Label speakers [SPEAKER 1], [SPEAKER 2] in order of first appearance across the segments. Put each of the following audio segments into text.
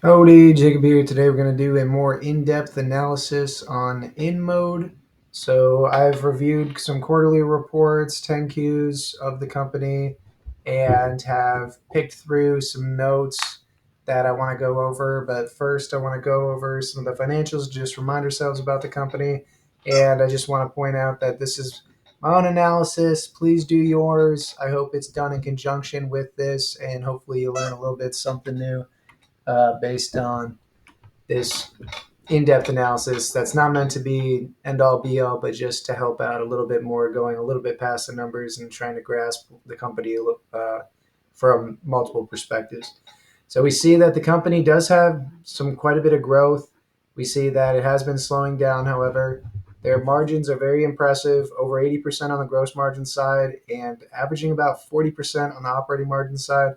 [SPEAKER 1] Howdy, Jacob here. Today we're going to do a more in-depth analysis on Inmode. So I've reviewed some quarterly reports, 10Qs of the company, and have picked through some notes that I want to go over. But first, I want to go over some of the financials, just remind ourselves about the company. And I just want to point out that this is my own analysis. Please do yours. I hope it's done in conjunction with this, and hopefully you learn a little bit something new based on this in-depth analysis that's not meant to be end-all be-all, but just to help out a little bit more, going a little bit past the numbers and trying to grasp the company from multiple perspectives. So we see that the company does have quite a bit of growth. We see that it has been slowing down, however. Their margins are very impressive, over 80% on the gross margin side and averaging about 40% on the operating margin side.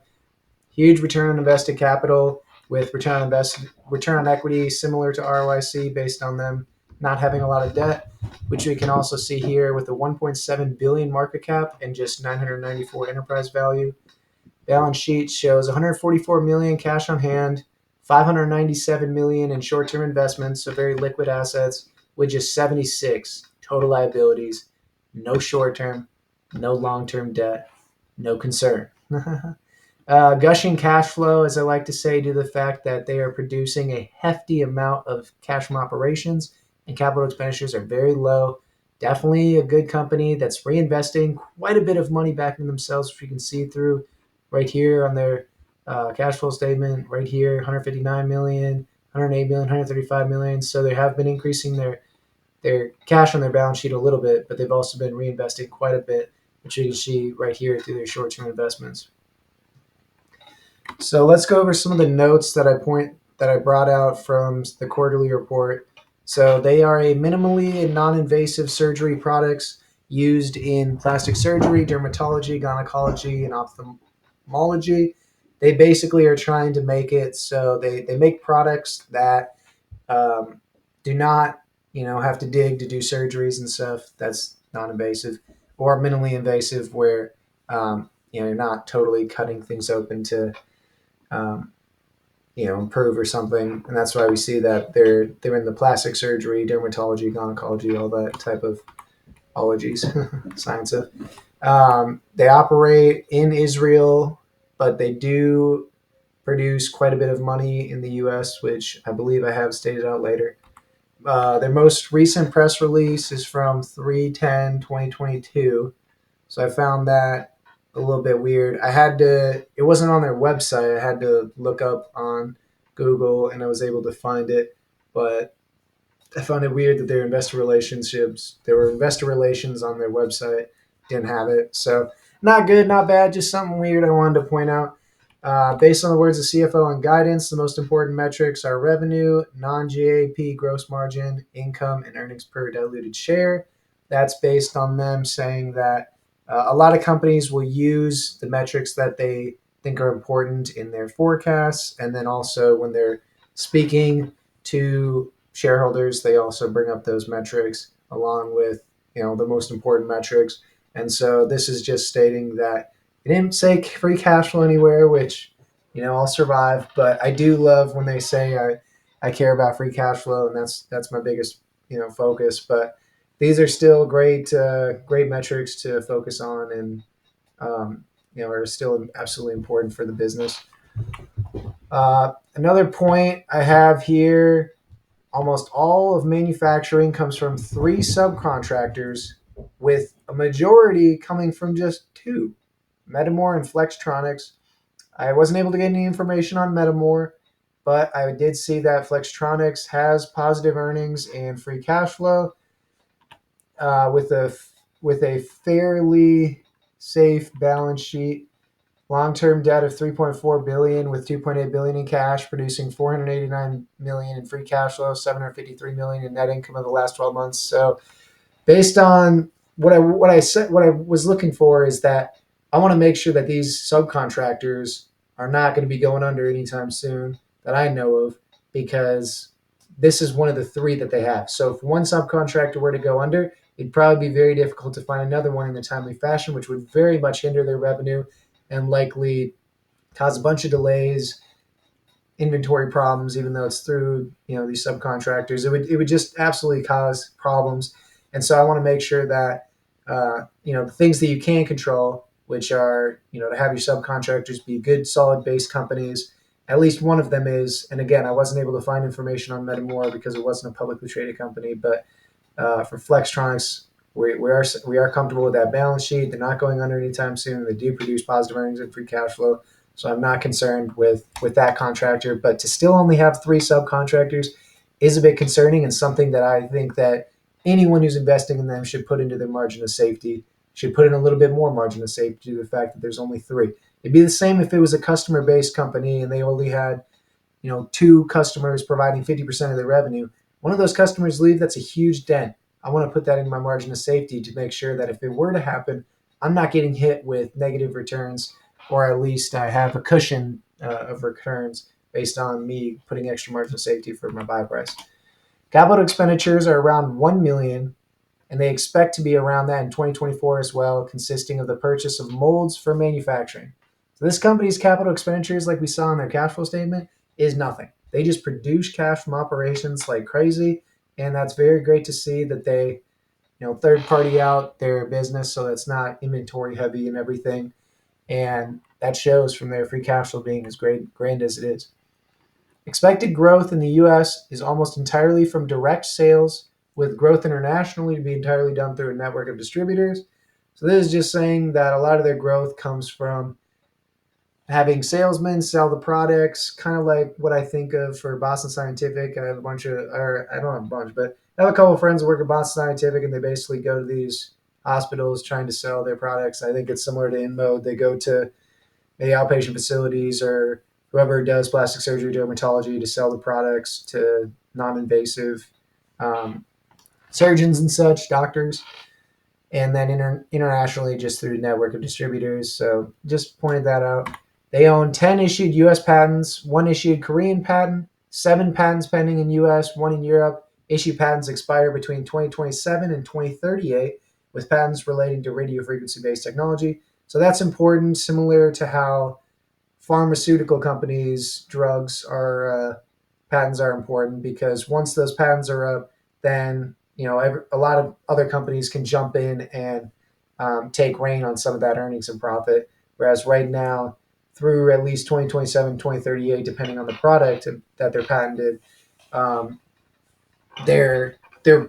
[SPEAKER 1] Huge return on invested capital with return on equity similar to ROIC based on them not having a lot of debt, which we can also see here with a 1.7 billion market cap and just 994 enterprise value. Balance sheet shows 144 million cash on hand, 597 million in short-term investments, so very liquid assets, with just 76 total liabilities, no short-term, no long-term debt, no concern. Gushing cash flow, as I like to say, due to the fact that they are producing a hefty amount of cash from operations and capital expenditures are very low. Definitely a good company that's reinvesting quite a bit of money back in themselves, which you can see through right here on their cash flow statement, right here, 159 million, 108 million, 135 million. So they have been increasing their cash on their balance sheet a little bit, but they've also been reinvesting quite a bit, which you can see right here through their short-term investments. So let's go over some of the notes that I brought out from the quarterly report. So they are a minimally and non-invasive surgery products used in plastic surgery, dermatology, gynecology, and ophthalmology. They basically are trying to make it so they make products that do not have to dig to do surgeries and stuff. That's non-invasive or minimally invasive, where you're not totally cutting things open to um, improve or something. And that's why we see that they're in the plastic surgery, dermatology, gynecology, all that type of ologies, science of. They operate in Israel, but they do produce quite a bit of money in the U.S., which I believe I have stated out later. Their most recent press release is from 3/10/2022. So I found that a little bit weird. It wasn't on their website. I had to look up on Google and I was able to find it. But I found it weird that there were investor relations on their website, didn't have it. So not good, not bad, just something weird I wanted to point out. Based on the words of CFO and guidance, the most important metrics are revenue, non-GAAP gross margin, income, and earnings per diluted share. That's based on them saying that a lot of companies will use the metrics that they think are important in their forecasts, and then also when they're speaking to shareholders, they also bring up those metrics along with the most important metrics. And so this is just stating that they didn't say free cash flow anywhere, which I'll survive. But I do love when they say I care about free cash flow, and that's my biggest focus. But these are still great metrics to focus on, and are still absolutely important for the business. Another point I have here: almost all of manufacturing comes from 3 subcontractors, with a majority coming from just 2, Metamore and Flextronics. I wasn't able to get any information on Metamore, but I did see that Flextronics has positive earnings and free cash flow with a fairly safe balance sheet. Long-term debt of 3.4 billion with 2.8 billion in cash, producing 489 million in free cash flow, 753 million in net income of the last 12 months. So, based on what I was looking for is that I want to make sure that these subcontractors are not going to be going under anytime soon that I know of, because this is one of the 3 that they have. So if one subcontractor were to go under, it'd probably be very difficult to find another one in a timely fashion, which would very much hinder their revenue and likely cause a bunch of delays inventory problems, even though it's through these subcontractors. It would just absolutely cause problems. And so I want to make sure that the things that you can control, which are to have your subcontractors be good, solid base companies. At least one of them is. And again, I wasn't able to find information on Metamore because it wasn't a publicly traded company. But for Flextronics, we are comfortable with that balance sheet. They're not going under anytime soon. They do produce positive earnings and free cash flow, so I'm not concerned with that contractor. But to still only have three subcontractors is a bit concerning, and something that I think that anyone who's investing in them should put into their margin of safety. Should put in a little bit more margin of safety to the fact that there's only three. It'd be the same if it was a customer-based company and they only had two customers providing 50% of their revenue. One of those customers leave, that's a huge dent. I want to put that in my margin of safety to make sure that if it were to happen, I'm not getting hit with negative returns, or at least I have a cushion of returns based on me putting extra margin of safety for my buy price. Capital expenditures are around 1 million, and they expect to be around that in 2024 as well, consisting of the purchase of molds for manufacturing. So this company's capital expenditures, like we saw in their cash flow statement, is nothing. They just produce cash from operations like crazy, and that's very great to see that they, third party out their business, so that's not inventory heavy and everything, and that shows from their free cash flow being as grand as it is. Expected growth in the U.S. is almost entirely from direct sales, with growth internationally to be entirely done through a network of distributors. So this is just saying that a lot of their growth comes from having salesmen sell the products, kind of like what I think of for Boston Scientific. I have a bunch of, or I don't have a bunch, but I have a couple of friends who work at Boston Scientific, and they basically go to these hospitals trying to sell their products. I think it's similar to Inmode. They go to maybe outpatient facilities or whoever does plastic surgery, dermatology, to sell the products to non-invasive surgeons and such, doctors, and then internationally just through a network of distributors. So just pointed that out. They own 10 issued U.S. patents, 1 issued Korean patent, 7 patents pending in U.S., 1 in Europe. Issued patents expire between 2027 and 2038, with patents relating to radio frequency-based technology. So that's important, similar to how pharmaceutical companies, drugs are patents are important, because once those patents are up, then a lot of other companies can jump in and take reign on some of that earnings and profit. Whereas right now, through at least 2027, 2038, depending on the product that they're patented, they're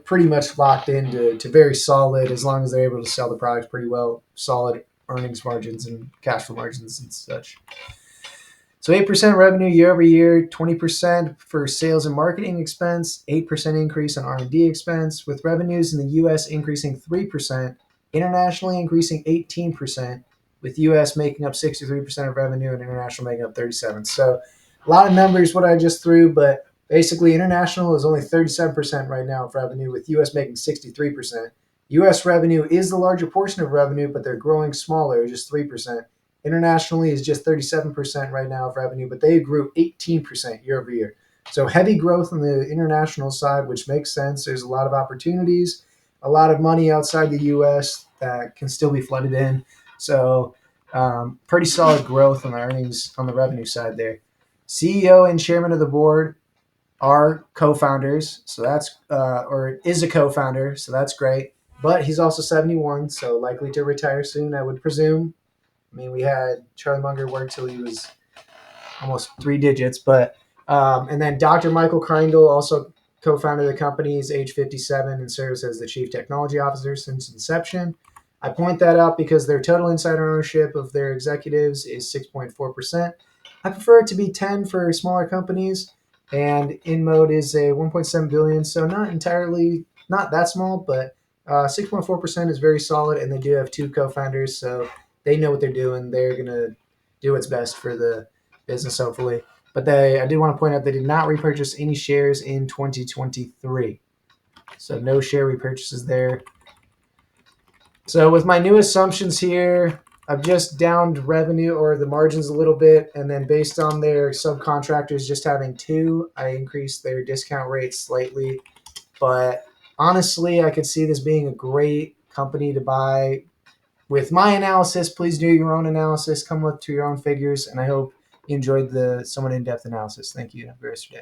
[SPEAKER 1] pretty much locked into very solid, as long as they're able to sell the products pretty well, solid earnings margins and cash flow margins and such. So 8% revenue year over year, 20% for sales and marketing expense, 8% increase in R&D expense, with revenues in the U.S. increasing 3%, internationally increasing 18%, with U.S. making up 63% of revenue and international making up 37%. So a lot of numbers what I just threw, but basically international is only 37% right now of revenue, with U.S. making 63%. U.S. revenue is the larger portion of revenue, but they're growing smaller, just 3%. Internationally is just 37% right now of revenue, but they grew 18% year over year. So heavy growth on the international side, which makes sense. There's a lot of opportunities, a lot of money outside the U.S. that can still be flooded in. So pretty solid growth on the earnings on the revenue side there. CEO and chairman of the board are co-founders, so that's or is a co-founder, so that's great. But he's also 71, so likely to retire soon, I would presume. I mean, we had Charlie Munger work till he was almost 3 digits, but and then Dr. Michael Kringle, also co-founder of the company, is age 57 and serves as the chief technology officer since inception. I point that out because their total insider ownership of their executives is 6.4%. I prefer it to be 10 for smaller companies, and Inmode is a 1.7 billion, so not that small, but 6.4% is very solid, and they do have 2 co-founders, so they know what they're doing. They're going to do what's best for the business, hopefully. But I did want to point out they did not repurchase any shares in 2023. So no share repurchases there. So with my new assumptions here, I've just downed revenue or the margins a little bit. And then based on their subcontractors just having 2, I increased their discount rate slightly. But honestly, I could see this being a great company to buy. With my analysis, please do your own analysis, come up to your own figures, and I hope you enjoyed the somewhat in-depth analysis. Thank you. Have a great rest of your day.